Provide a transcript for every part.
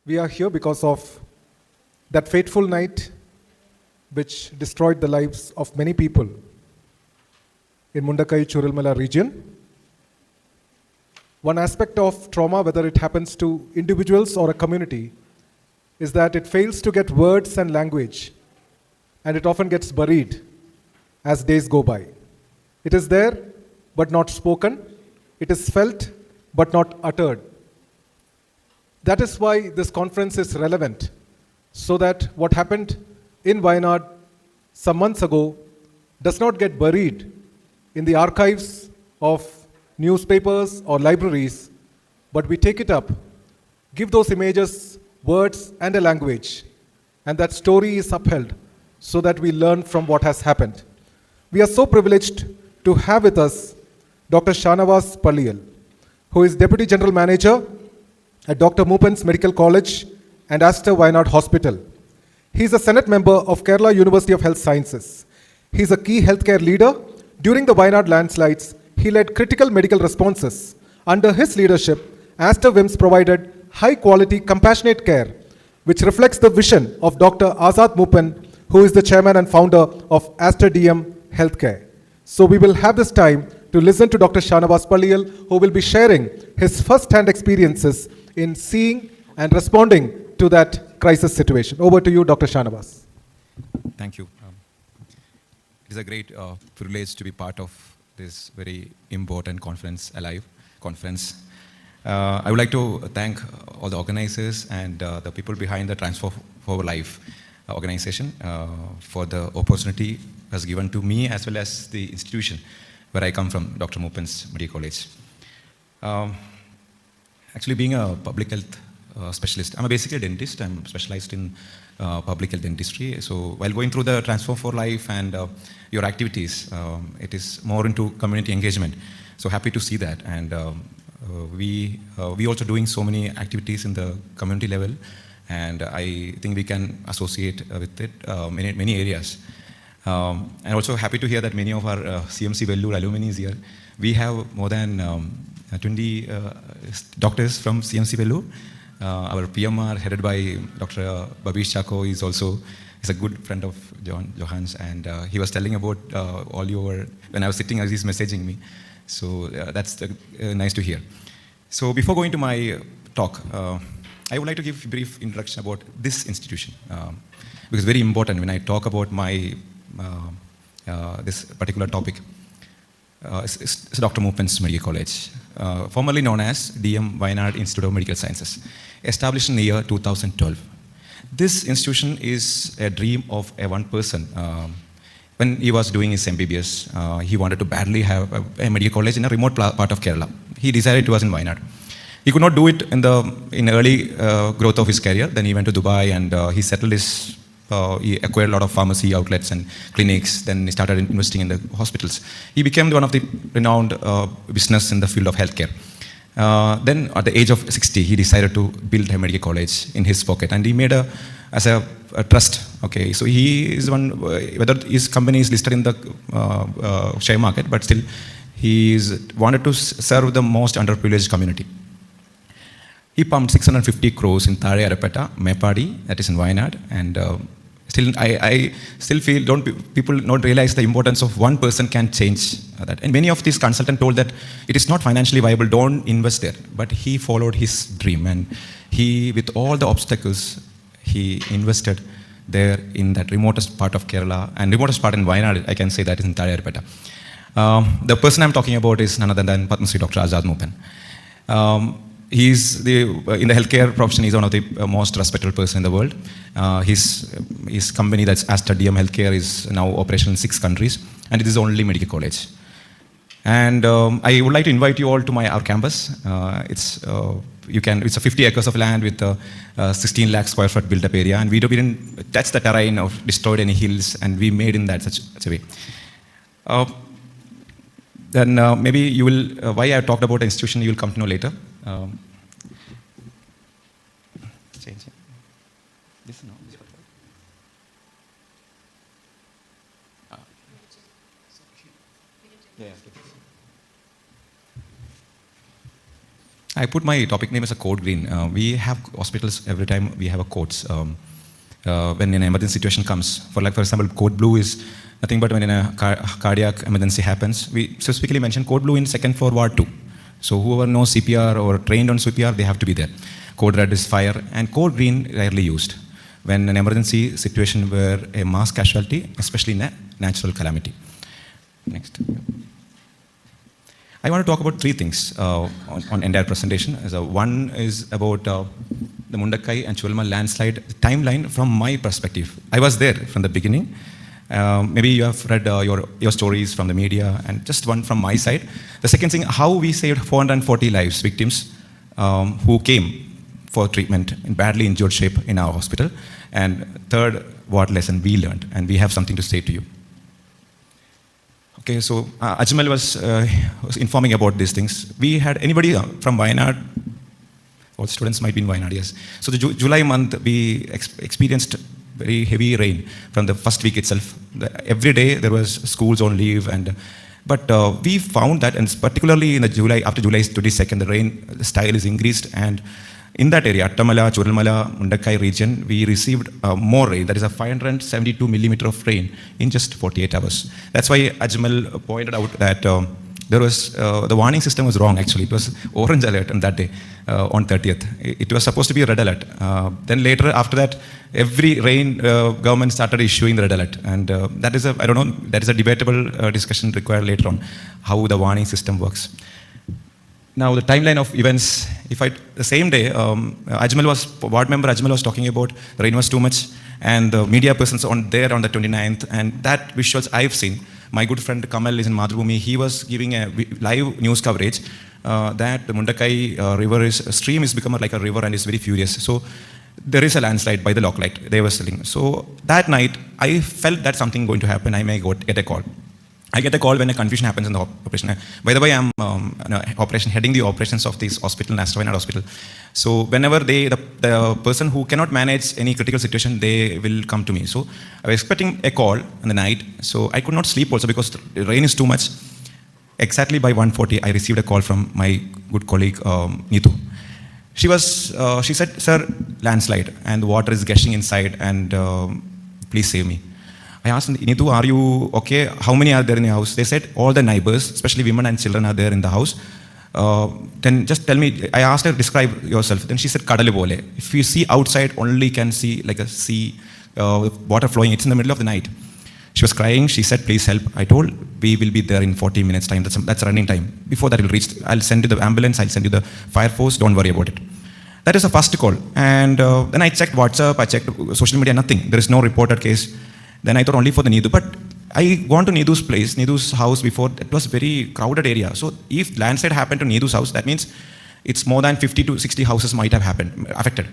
We are here because of that fateful night which destroyed the lives of many people in Mundakkai Chooralmala region. One aspect of trauma, whether it happens to individuals or a community, is that it fails to get words and language, and it often gets buried as days go by. It is there, but not spoken. It is felt, but not uttered. That is why this conference is relevant, so that what happened in Wayanad some months ago does not get buried in the archives of newspapers or libraries, but we take it up, give those images words and a language, and that story is upheld so that we learn from what has happened. We are so privileged to have with us Dr. Shanavas Palliyal, who is Deputy General Manager at Dr. Moopen's Medical College and Aster Wayanad Hospital. He is a Senate member of Kerala University of Health Sciences. He is a key healthcare leader. During the Wayanad landslides, he led critical medical responses. Under his leadership, Aster WIMS provided high-quality, compassionate care, which reflects the vision of Dr. Azad Moopen, who is the chairman and founder of Aster DM Healthcare. So we will have this time to listen to Dr. Shanavas Palliyal, who will be sharing his first-hand experiences in seeing and responding to that crisis situation. Over to you, Dr. Shanavas. Thank you. It is a great privilege to be part of this very important conference, Alive conference. I would like to thank all the organizers and the people behind the Transform for Life organization for the opportunity has given to me as well as the institution where I come from, Dr. Moopen's Medical College. Actually, being a public health specialist, I'm basically a dentist. I'm specialized in public health dentistry. So while going through the Transform for Life and your activities, it is more into community engagement. So happy to see that. And we also doing so many activities in the community level, and I think we can associate with it many areas. And also happy to hear that many of our CMC Vellore alumni is here. We have more than 20 doctors from CMC Vellore. Our PMR headed by Dr. Babish Chako is a good friend of Johan's, and he was telling about all your, when I was sitting as he's messaging me. So that's nice to hear. So before going to my talk, I would like to give a brief introduction about this institution, because it's very important when I talk about my this particular topic. It's Dr. Moopen's Medical College, formerly known as DM Wayanad Institute of Medical Sciences, established in the year 2012. This institution is a dream of one person. When he was doing his MBBS, he wanted to badly have a medical college in a remote part of Kerala. He decided it was in Wayanad. He could not do it in early growth of his career. Then he went to Dubai and he settled his, he acquired a lot of pharmacy outlets and clinics. Then he started investing in the hospitals. He became one of the renowned business in the field of healthcare. Then at the age of 60, he decided to build a medical college in his pocket, and he made as a trust. Okay, so he is one, whether his company is listed in the share market, but still he wanted to serve the most underprivileged community. He pumped 650 crores in Thare Arapeta, Mepadi, that is in Wayanad, and still I still feel people don't realize the importance of one person can change that. And many of these consultants told that it is not financially viable, don't invest there. But he followed his dream, and he, with all the obstacles, he invested there in that remotest part of Kerala, and remotest part in Wayanad, I can say that is in Thare Arapeta. The person I'm talking about is none other than Padma Shri Dr. Azad Moopen. He's in the healthcare profession, he's one of the most respected person in the world. His company, that's Aster DM Healthcare, is now operational in 6 countries, and it is the only medical college. And I would like to invite you all to our campus. It's a 50 acres of land with 16 lakh square foot built-up area, and we didn't touch the terrain or destroyed any hills, and we made in that such a way. Then maybe you will, why I talked about the institution, you will come to know later. Change it. This no. Yeah. I put my topic name as a code green. We have hospitals every time we have a codes. When an emergency situation comes, for example, code blue is nothing but when a cardiac emergency happens. We specifically mention code blue in second floor ward 2. So whoever knows CPR or trained on CPR, they have to be there. Code red is fire, and code green rarely used when an emergency situation where a mass casualty, especially in a natural calamity. Next. I want to talk about three things on entire presentation. One is about the Mundakkai and Chooralmala landslide timeline from my perspective. I was there from the beginning. Maybe you have read your stories from the media, and just one from my side. The second thing, how we saved 440 lives, victims who came for treatment in badly injured shape in our hospital. And third, what lesson we learned, and we have something to say to you. Okay, so Ajmal was informing about these things. We had anybody from Wayanad? All students might be in Wayanad, yes. So the July month, we experienced very heavy rain from the first week itself. Every day there was schools on leave, but we found that, and particularly in the July, after July 22nd, the rain style is increased, and in that area, Attamala, Chooralmala, Mundakkai region, we received more rain. That is a 572 millimeter of rain in just 48 hours. That's why Ajmal pointed out that there was, the warning system was wrong actually. It was orange alert on that day, on 30th. It was supposed to be a red alert. Then later, after that, every rain, government started issuing the red alert. And that is I don't know, that is a debatable discussion required later on, how the warning system works. Now, the timeline of events, the same day, ward member Ajmal was talking about the rain was too much, and the media persons on the 29th, and that visuals I've seen. My good friend Kamal is in Madhubhumi. He was giving a live news coverage that the Mundakkai stream is become like a river and is very furious. So there is a landslide by the Locklite, they were selling. So that night, I felt that something going to happen. I may get a call. I get a call when a confusion happens in the operation. By the way, I'm heading the operations of this hospital, Aster Wayanad Hospital. So whenever the person who cannot manage any critical situation, they will come to me. So I was expecting a call in the night. So I could not sleep also because the rain is too much. Exactly by 1:40, I received a call from my good colleague, Neetu. She said, sir, landslide, and the water is gushing inside, and please save me. I asked Neetu, are you okay? How many are there in the house? They said all the neighbors, especially women and children, are there in the house. Then just tell me, I asked her to describe yourself. Then she said, Kadale bole. If you see outside, only can see like a sea, water flowing. It's in the middle of the night. She was crying. She said, please help. I told, we will be there in 40 minutes time. That's running time. Before that, we'll reach. I'll send you the ambulance. I'll send you the fire force. Don't worry about it. That is the first call. And then I checked WhatsApp. I checked social media. Nothing. There is no reported case. Then I thought only for the Neetu. But I gone to Neetu's place, Neetu's house before. It was very crowded area. So if landslide happened to Neetu's house, that means it's more than 50 to 60 houses might have affected.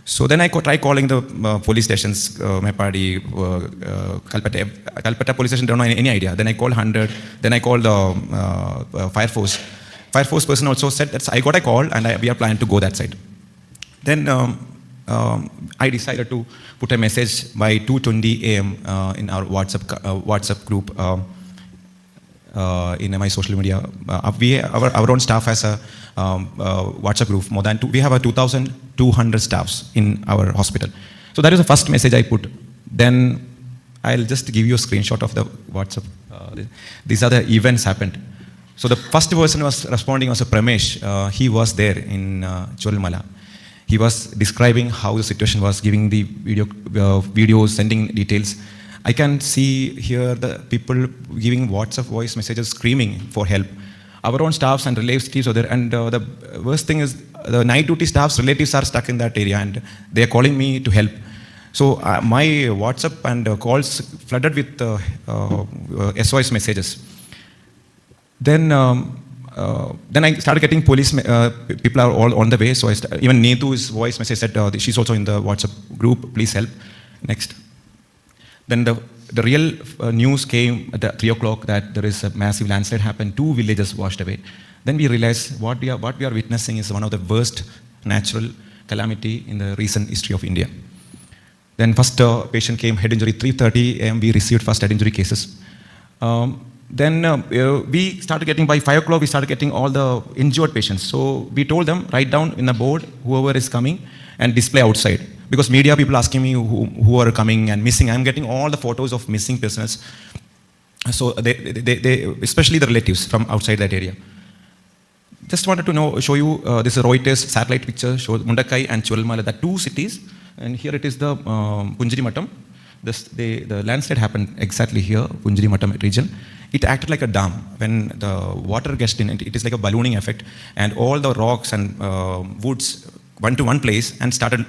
So then I tried calling the police stations, Mepadi, Kalpetta police station, don't know any idea. Then I called 100. Then I called the fire force. Fire force person also said that I got a call and we are planning to go that side. Then I decided to put a message by 2:20 a.m. In our WhatsApp group in my social media. Our own staff has a WhatsApp group. We have 2,200 staffs in our hospital. So that is the first message I put. Then I'll just give you a screenshot of the WhatsApp. These are the events happened. So the first person was responding was a Pramesh. He was there in Chooralmala. He was describing how the situation was, giving the videos, sending details. I can see here the people giving WhatsApp voice messages, screaming for help. Our own staffs and relatives are there. And the worst thing is the night duty staff's relatives are stuck in that area and they are calling me to help. So my WhatsApp and calls flooded with SOS messages. Then I started getting police, people are all on the way. So even Neetu's voice message said, she's also in the WhatsApp group, please help. Next. Then the real news came at 3 o'clock that there is a massive landslide happened, 2 villages washed away. Then we realized what we are witnessing is one of the worst natural calamity in the recent history of India. Then first patient came, head injury, 3:30 a.m. we received first head injury cases. We started getting, by 5 o'clock, we started getting all the injured patients. So we told them, write down in a board whoever is coming and display outside. Because media people asking me who are coming and missing. I'm getting all the photos of missing persons. So they especially the relatives from outside that area. Just wanted to show you, this is a Reuters satellite picture, shows Mundakkai and Chooralmala, the two cities. And here it is the Punjiri Mattam. The landslide happened exactly here, Punjiri Mattam region. It acted like a dam. When the water gets in, it is like a ballooning effect. And all the rocks and woods went to one place and started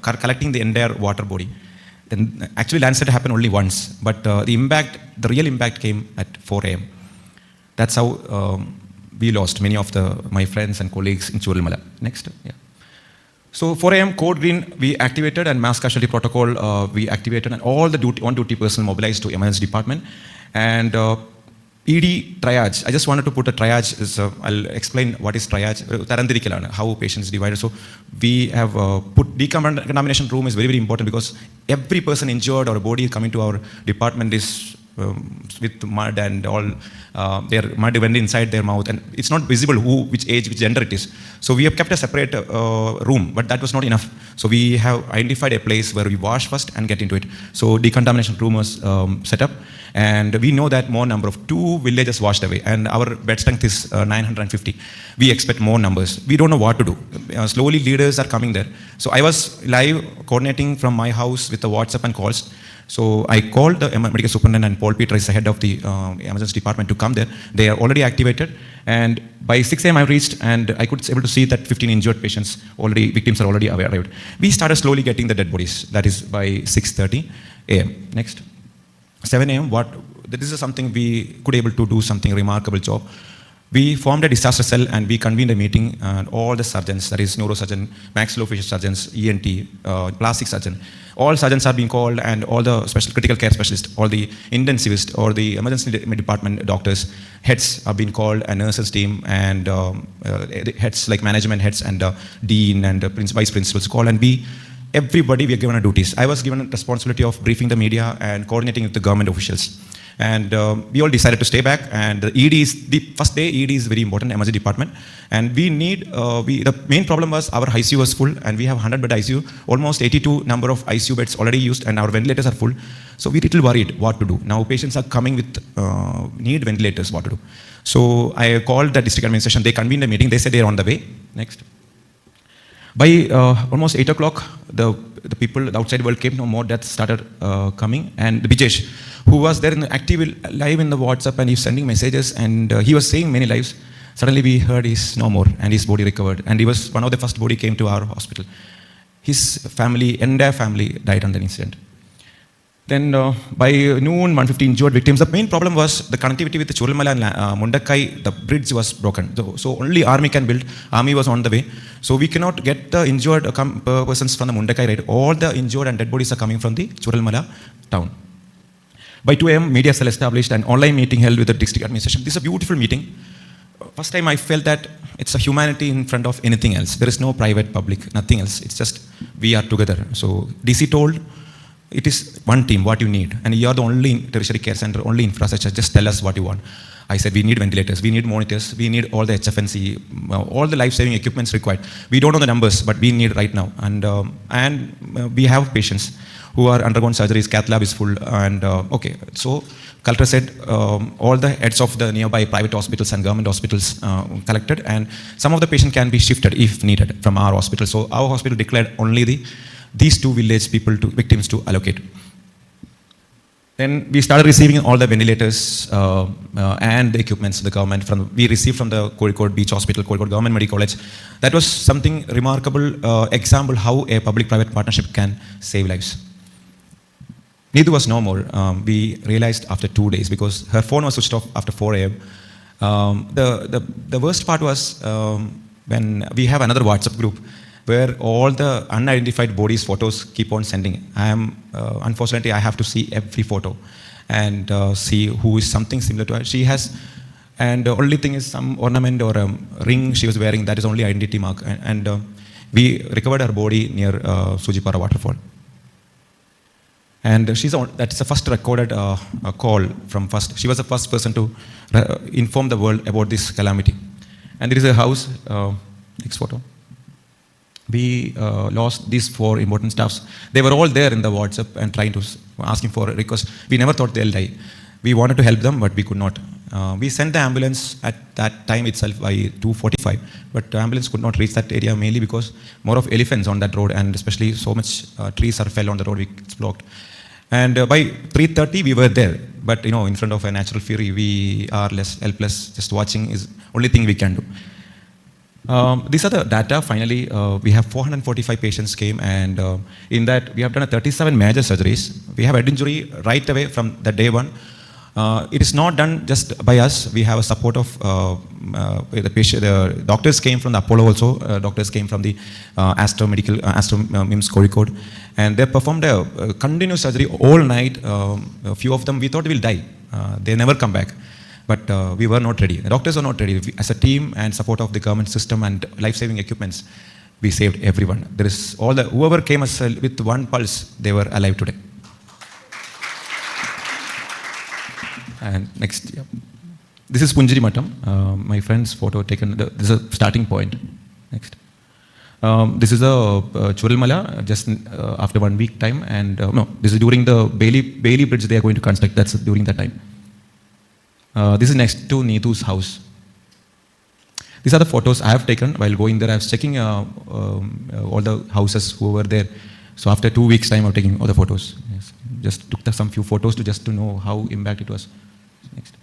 collecting the entire water body. Then actually landslide happened only once, but the real impact came at 4 a.m. That's how we lost many of my friends and colleagues in Chooralmala. Next, yeah. So 4 a.m. code green we activated, and mass casualty protocol we activated, and all the on-duty personnel mobilized to emergency department. And ED triage, I just wanted to put a triage, I'll explain what is triage, how patients divided. So we have put decontamination room is very, very important, because every person injured or a body coming to our department is with mud and all, their mud went inside their mouth, and it's not visible which age, which gender it is. So we have kept a separate room, but that was not enough. So we have identified a place where we wash first and get into it. So decontamination room was set up, and we know that more number of 2 villages washed away, and our bed strength is 950. We expect more numbers. We don't know what to do. Slowly leaders are coming there. So I was live coordinating from my house with the WhatsApp and calls. So I called the medical superintendent, and Paul Peter is the head of the emergency department, to come there. They are already activated, and by 6 a.m. I reached, and I could able to see that 15 injured patients already, victims are already arrived. We started slowly getting the dead bodies. That is by 6:30 a.m. Next, 7 a.m. This is something we could able to do something remarkable job. We formed a disaster cell, and we convened a meeting, and all the surgeons, that is neurosurgeon, maxillofacial surgeons, ENT, plastic surgeon, all surgeons are being called, and all the special critical care specialists, all the intensivists or the emergency department doctors, heads are being called, and nurses team, and heads like management heads and dean and vice principals called, and everybody we are given a duties. I was given a responsibility of briefing the media and coordinating with the government officials. And we all decided to stay back, and the first day ED is very important, emergency department. And we need, the main problem was our ICU was full, and we have 100-bed ICU, almost 82 number of ICU beds already used, and our ventilators are full. So we little worried what to do. Now patients are coming with need ventilators, what to do. So I called the district administration, they convened a meeting, they said they're on the way. Next. By almost 8 o'clock, the people, the outside world came, no more deaths started coming, and Bijesh, who was there in the active live in the WhatsApp, and he was sending messages, and he was saying many lives. Suddenly we heard he's no more, and his body recovered, and he was one of the first body came to our hospital. His family, entire family died on the incident. Then by noon, 150 injured victims. The main problem was the connectivity with the Chooralmala and Mundakkai. The bridge was broken. So only army can build. Army was on the way. So we cannot get the injured persons from the Mundakkai ride. All the injured and dead bodies are coming from the Chooralmala town. By 2 a.m., media cell established, an online meeting held with the district administration. This is a beautiful meeting. First time I felt that it's a humanity in front of anything else. There is no private, public, nothing else. It's just we are together. So DC told, it is one team, what you need. And you are the only tertiary care center, only infrastructure. Just tell us what you want. I said, we need ventilators, we need monitors, we need all the HFNC, all the life-saving equipments required. We don't know the numbers, but we need right now. And we have patients who are undergone surgeries, cath lab is full, and okay. So Collector said all the heads of the nearby private hospitals and government hospitals collected, and some of the patients can be shifted if needed from our hospital. So our hospital declared only these 2 village victims to allocate. Then we started receiving all the ventilators and the equipments the government we received from the Kozhikode Beach Hospital, Kozhikode Government Medical College. That was something remarkable example how a public-private partnership can save lives. Neither was no more. We realized after 2 days, because her phone was switched off after 4 a.m. The worst part was when we have another WhatsApp group where all the unidentified bodies photos keep on sending. Unfortunately, I have to see every photo and see who is something similar to her. She has, and the only thing is some ornament or a ring she was wearing, that is only identity mark. And we recovered her body near Sujipara waterfall. And that's the first recorded call from first. She was the first person to inform the world about this calamity. And there is a house, next photo. We lost these 4 important staffs. They were all there in the WhatsApp and trying to asking for a request. We never thought they'll die. We wanted to help them, but we could not. We sent the ambulance at that time itself by 2:45, but the ambulance could not reach that area mainly because more of elephants on that road, and especially so much trees are fell on the road, it's blocked. And by 3:30 we were there, but in front of a natural fury, we are less helpless. Just watching is only thing we can do. These are the data. Finally, we have 445 patients came, and in that we have done 37 major surgeries. We have head injury right away from the day one. It is not done just by us. We have a support of the patient. The doctors came from the Apollo also. Doctors came from the Aster MIMS Kozhikode, and they performed a continuous surgery all night. A few of them we thought will die. They never come back. But we were not ready. The doctors were not ready. As a team and support of the government system and life-saving equipments, we saved everyone. There is whoever came with one pulse, they were alive today. And next, yeah. This is Punjiri Matam. My friend's photo taken. This is a starting point. Next. This is a Chooralmala just after 1 week time, and no, this is during the Bailey Bridge they are going to construct. That's during that time. This is next to Neetu's house. These are the photos I have taken while going there. I was checking all the houses who were there. So after 2 weeks time, I'm taking all the photos. Yes. Just took some few photos to know how impact it was. Next.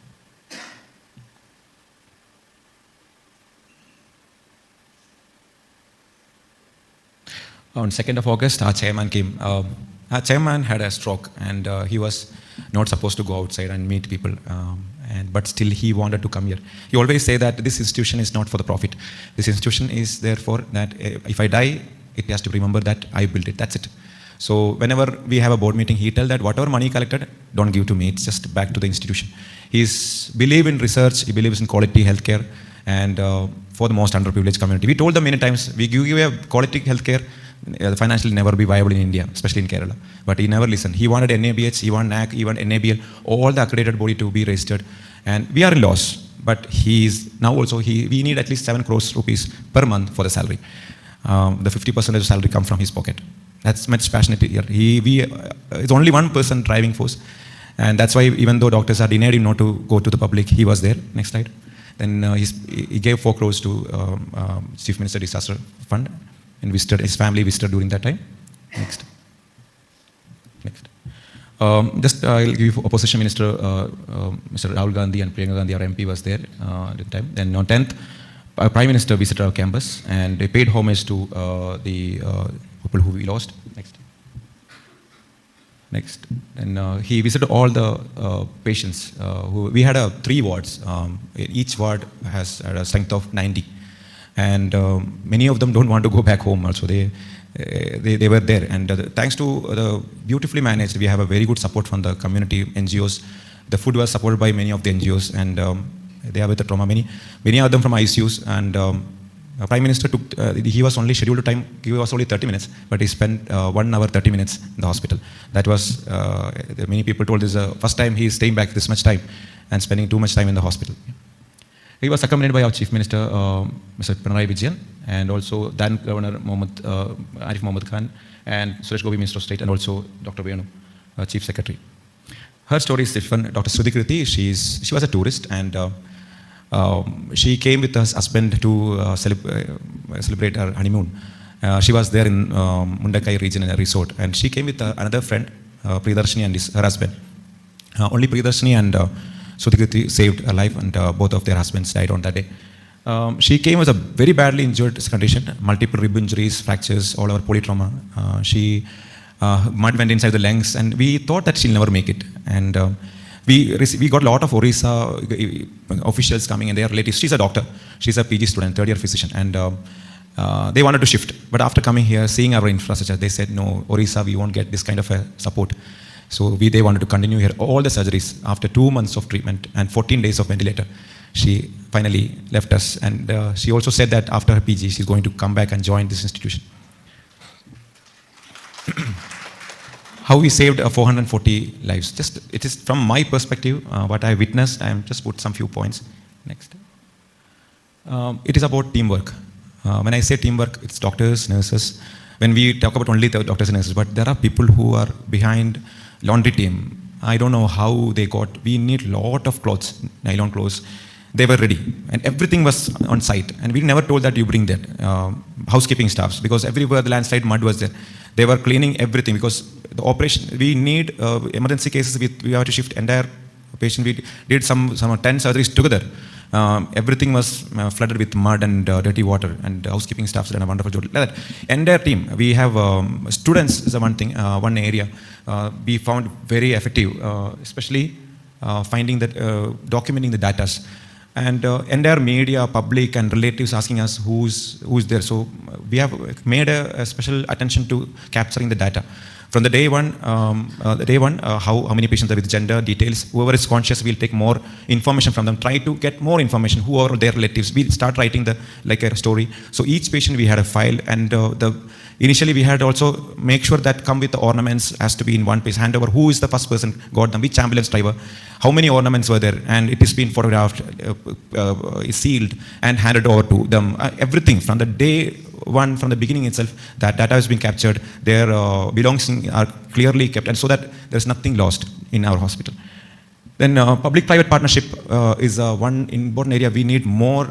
On 2nd of August, our chairman came. Our chairman had a stroke, and he was not supposed to go outside and meet people. But still he wanted to come here. He always say that this institution is not for the profit. This institution is there for that if I die, it has to remember that I built it. That's it. So whenever we have a board meeting, he tell that whatever money collected, don't give to me. It's just back to the institution. He's believe in research. He believes in quality healthcare, and for the most underprivileged community. We told them many times, we give you a quality healthcare. Financially never be viable in India, especially in Kerala. But he never listened. He wanted NABH, he wanted NAC, he wanted NABL, all the accredited body to be registered. And we are in loss. But he is now also, we need at least 7 crores rupees per month for the salary. The 50% of the salary come from his pocket. That's much passionate here. It's only one person driving force. And that's why even though doctors are denied him not to go to the public, he was there. Next slide. Then he gave 4 crores to Chief Minister Disaster Fund. And visited, his family visited during that time. Next. Next. I'll give you Opposition Minister, Mr. Rahul Gandhi and Priyanka Gandhi, our MP, was there at the time. Then on 10th, our Prime Minister visited our campus, and they paid homage to the people who we lost. Next. Next. And he visited all the patients. We had 3 wards. Each ward has a strength of 90. And many of them don't want to go back home also. They were there. And thanks to the beautifully managed, we have a very good support from the community NGOs. The food was supported by many of the NGOs, and they are with the trauma. Many of them from ICUs. And Prime Minister he was only scheduled to time, he was only 30 minutes, but he spent 1 hour, 30 minutes in the hospital. That was, many people told this is the first time he is staying back this much time and spending too much time in the hospital. He was accompanied by our Chief Minister, Mr. Pinarayi Vijayan, and also then Governor Arif Mohammad Khan, and Suresh Gopi, Minister of State, and also Dr. Wayanad, Chief Secretary. Her story is different. Dr. Sudhikriti, she was a tourist, and she came with her husband to celebrate her honeymoon. She was there in Mundakkai region in a resort, and she came with another friend, Priyadarshini, and her husband. Only Priyadarshini and Sudhikriti saved her life, and both of their husbands died on that day. She came with a very badly injured condition, multiple rib injuries, fractures, all over polytrauma. Mud went inside the lungs, and we thought that she'll never make it. And we got a lot of Orissa officials coming, and their relatives. She's a doctor. She's a PG student, 3rd year physician, and they wanted to shift. But after coming here, seeing our infrastructure, they said, no, Orissa, we won't get this kind of a support. So they wanted to continue here. All the surgeries, after 2 months of treatment and 14 days of ventilator, she finally left us. And she also said that after her PG, she's going to come back and join this institution. how we saved 440 lives. Just, it is from my perspective, what I witnessed. I am just put some few points. Next. It is about teamwork. When I say teamwork, it's doctors, nurses. When we talk about only the doctors and nurses, but there are people who are behind laundry team. I don't know how they got, we need lot of clothes, nylon clothes. They were ready and everything was on site. And we never told that you bring that, housekeeping staffs, because everywhere the landslide mud was there. They were cleaning everything because the operation, we need emergency cases, we have to shift entire patient. We did some 10 surgeries together. Everything was flooded with mud and dirty water, and housekeeping staff did a wonderful job. Like that. Entire team, we have students is the one thing, one area we found very effective, especially finding that, documenting the data. And entire media, public and relatives asking us who's there. So we have made a special attention to capturing the data. From the day one, how many patients are with gender details. Whoever is conscious, we'll take more information from them. Try to get more information. Who are their relatives? We start writing like a story. So each patient we had a file, and initially we had also make sure that come with the ornaments has to be in one place. Hand over who is the first person got them, which ambulance driver, how many ornaments were there, and it has been photographed, sealed, and handed over to them. Everything from the day one, from the beginning itself, that data has been captured. Their belongings are clearly kept, and so that there's nothing lost in our hospital. Then public-private partnership is one important area. We need more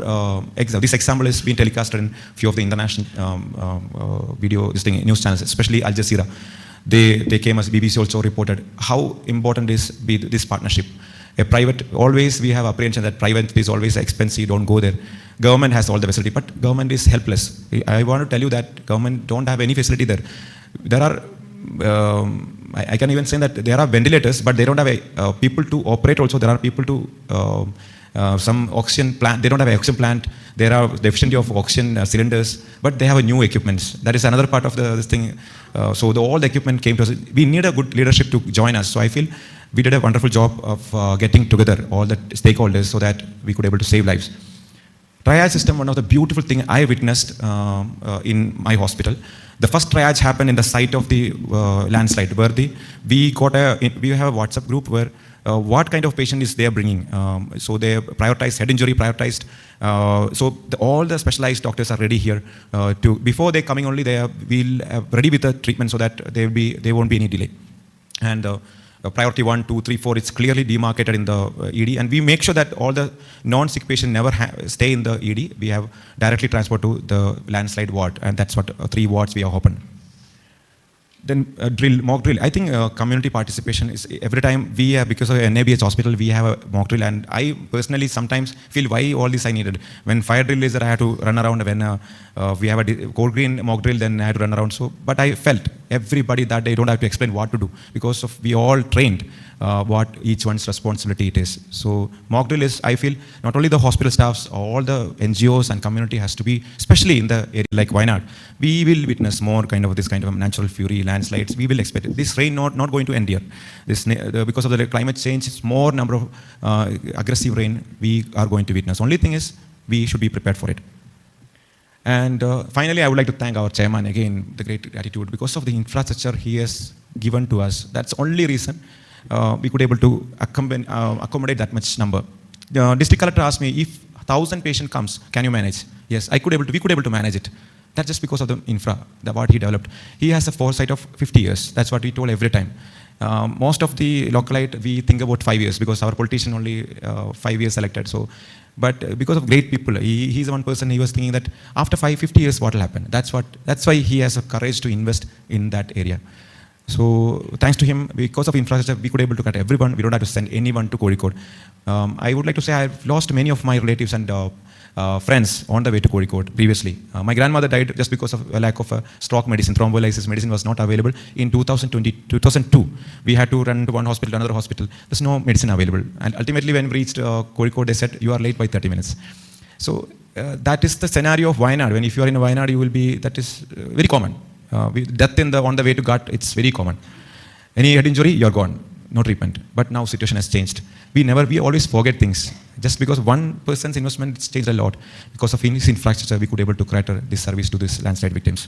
examples. This example has been telecasted in a few of the international video news channels, especially Al Jazeera. They came as BBC also reported how important is this partnership. A private, always we have apprehension that private is always expensive, don't go there. Government has all the facility, but government is helpless. I want to tell you that government don't have any facility there. There are, I can even say that there are ventilators, but they don't have people to operate also. There are people to, some oxygen plant, they don't have an oxygen plant. There are deficiency of oxygen cylinders, but they have a new equipment. That is another part of this thing. So all the equipment came to us. We need a good leadership to join us. So I feel we did a wonderful job of getting together all the stakeholders so that we could able to save lives. Triage system, one of the beautiful things I witnessed in my hospital. The first triage happened in the site of the landslide, where we have a WhatsApp group where what kind of patient is they bringing. So they prioritized head injury, prioritized. So all the specialized doctors are ready here before they coming only, we'll ready with the treatment so that there won't be any delay. And priority 1, 2, 3, 4, it's clearly demarcated in the ED, and we make sure that all the non-sick patients never stay in the ED. We have directly transport to the landslide ward, and that's what 3 wards we have opened. Then mock drill. I think community participation is every time we have, because of NABH hospital, we have a mock drill, and I personally sometimes feel why all this I needed. When fire drill is there, I had to run around. When we have a cold green mock drill, then I had to run around. So, but I felt everybody that they don't have to explain what to do, because of we all trained what each one's responsibility it is. So mock drill is, I feel, not only the hospital staffs, all the NGOs and community has to be, especially in the area like Wayanad. We will witness more kind of this kind of natural fury, landslides. We will expect it. This rain not going to end here. Because of the climate change, it's more number of aggressive rain we are going to witness. Only thing is, we should be prepared for it. And finally, I would like to thank our chairman again, the great gratitude, because of the infrastructure he has given to us. That's the only reason we could able to accommodate that much number. The district collector asked me, if 1,000 patient comes, can you manage? Yes, we could able to manage it. That's just because of the infra, what he developed. He has a foresight of 50 years. That's what we told every time. Most of the localite, we think about 5 years, because our politician only 5 years elected. So, but because of great people, he's the one person, he was thinking that after 50 years, what will happen? That's why he has a courage to invest in that area. So thanks to him, because of infrastructure, we could able to cut everyone. We don't have to send anyone to Kozhikode. I would like to say I've lost many of my relatives and friends on the way to Kozhikode previously. My grandmother died just because of a lack of stroke medicine. Thrombolysis medicine was not available. In 2002, we had to run to one hospital, another hospital. There's no medicine available. And ultimately, when we reached Kozhikode, they said, you are late by 30 minutes. So that is the scenario of Wayanad. If you are in Wayanad, you will be, that is very common. Death on the way to gut, it's very common. Any head injury, you're gone. No treatment. But now situation has changed. We always forget things. Just because one person's investment, it's changed a lot. Because of this infrastructure, we could able to create this service to these landslide victims.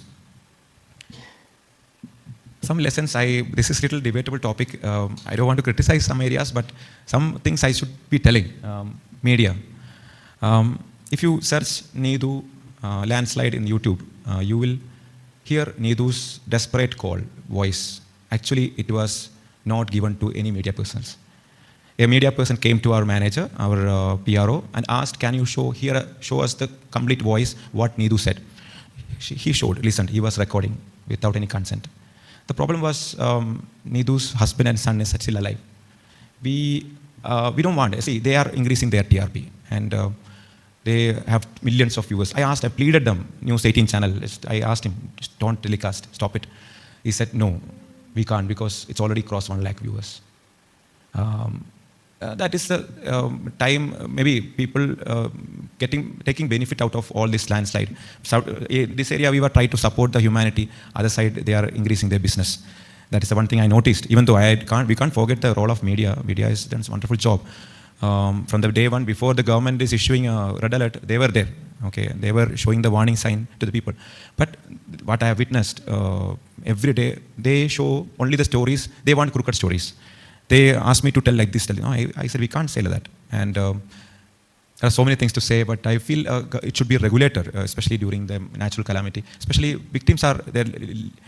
some lessons, this is little debatable topic. I don't want to criticize some areas, but some things I should be telling. Media. If you search Needu landslide in YouTube, you will hear Needu's desperate call voice. Actually, it was not given to any media persons. A media person came to our manager, our PRO, and asked, can you show us the complete voice, what Needu said. He showed, listened, he was recording without any consent. The problem was Needu's husband and son is still alive. We don't want, see, they are increasing their TRP, and they have millions of viewers. I pleaded them, News 18 channel, I asked him, just don't telecast, stop it. He said, no, we can't because it's already crossed 1 lakh viewers. That is the time, maybe people taking benefit out of all this landslide. So, this area we were trying to support the humanity, other side they are increasing their business. That is the one thing I noticed, even though we can't forget the role of media. Media has done a wonderful job. From the day one, before the government is issuing a red alert, they were there. Okay, they were showing the warning sign to the people. But what I have witnessed, every day, they show only the stories, they want crooked stories. They asked me to tell like this. No, I said, we can't say like that. And there are so many things to say, but I feel it should be a regulator, especially during the natural calamity. Especially victims are there,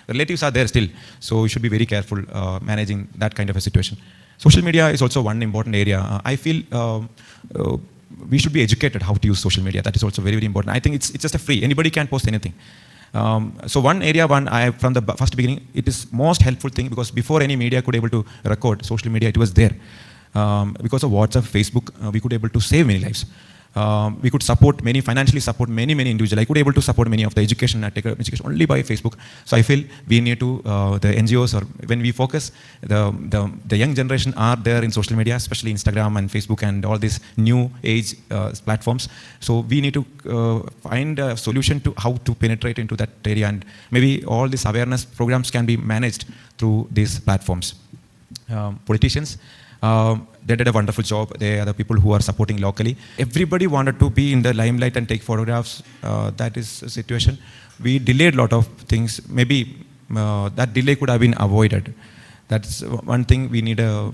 relatives are there still. So we should be very careful managing that kind of a situation. Social media is also one important area. I feel we should be educated how to use social media. That is also very, very important. I think it's just a free. Anybody can post anything. So one area, from the first beginning, it is most helpful thing because before any media could able to record social media, it was there. Because of WhatsApp, Facebook, we could able to save many lives. We could financially support many individuals. I could able to support many of the education only by Facebook. So I feel we need to, the NGOs, or when we focus, the young generation are there in social media, especially Instagram and Facebook and all these new age platforms. So we need to find a solution to how to penetrate into that area, and maybe all these awareness programs can be managed through these platforms. Politicians, they did a wonderful job. They are the people who are supporting locally. Everybody wanted to be in the limelight and take photographs. That is a situation. We delayed a lot of things. Maybe that delay could have been avoided. That's one thing we need a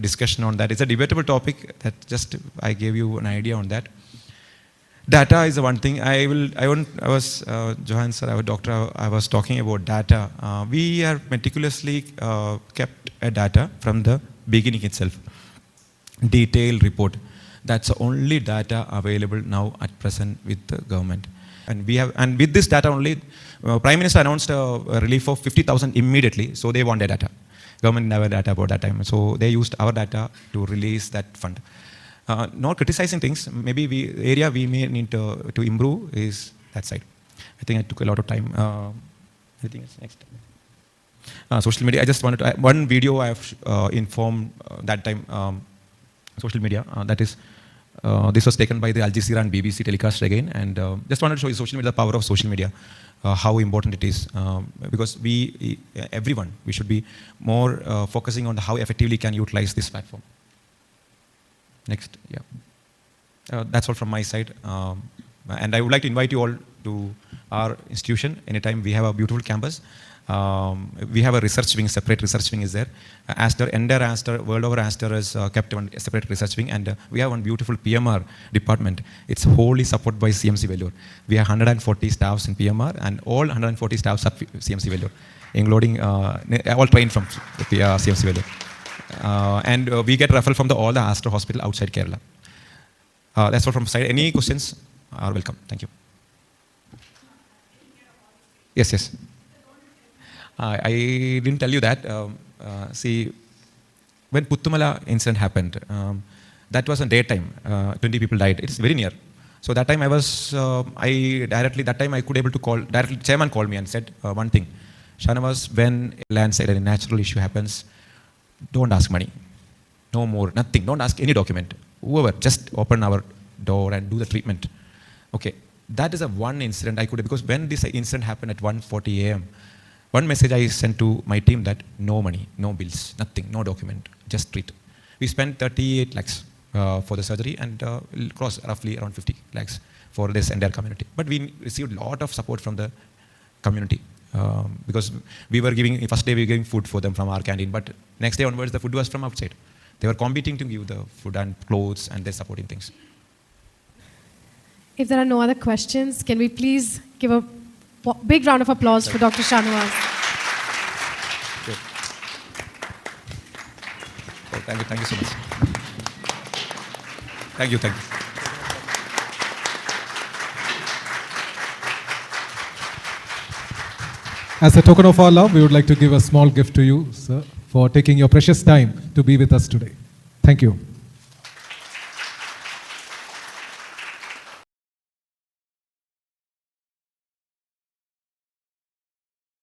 discussion on that. It's a debatable topic. That just I gave you an idea on that. Data is the one thing. Johan sir, our doctor, I was talking about data. We are meticulously kept a data from the beginning itself. Detailed report. That's the only data available now at present with the government. And with this data only, Prime Minister announced a relief of 50,000 immediately. So they want their data. Government never data about that time. So they used our data to release that fund. Not criticizing things, maybe area we may need to improve is that side. I think I took a lot of time. Anything else next? Social media, I just wanted to, one video I have informed that time, social media, that is, this was taken by the Al Jazeera and BBC telecast again, and just wanted to show you social media, the power of social media, how important it is, because everyone, we should be more focusing on how effectively can utilize this platform. Next, yeah. That's all from my side. And I would like to invite you all to our institution. Anytime we have a beautiful campus. We have a research wing, separate research wing is there. Aster, entire Aster, world over Aster is kept one separate research wing, and we have one beautiful PMR department. It's wholly supported by CMC Vellore. We have 140 staffs in PMR, and all 140 staffs are CMC Vellore, including all trained from CMC Vellore. And we get referral from all the Aster hospital outside Kerala. That's all from side. Any questions are welcome. Thank you. Yes. I didn't tell you that. See, when Puttumala incident happened, that was a daytime. 20 people died. It's very near. So that time I could able to call, directly chairman called me and said one thing. Shanavas, when a landslide and a natural issue happens, don't ask money. No more, nothing. Don't ask any document. Whoever, just open our door and do the treatment. Okay, that is a one incident I could, because when this incident happened at 1:40 a.m., one message I sent to my team that no money, no bills, nothing, no document, just treat. We spent 38 lakhs for the surgery, and it'll cost roughly around 50 lakhs for this entire community. But we received a lot of support from the community. Because we were giving, first day we were giving food for them from our canteen, but next day onwards the food was from outside. They were competing to give the food and clothes and their supporting things. If there are no other questions, can we please give a big round of applause for Dr. Shanavas? Sure. Oh, thank you so much. Thank you. As a token of our love, we would like to give a small gift to you, sir, for taking your precious time to be with us today. Thank you.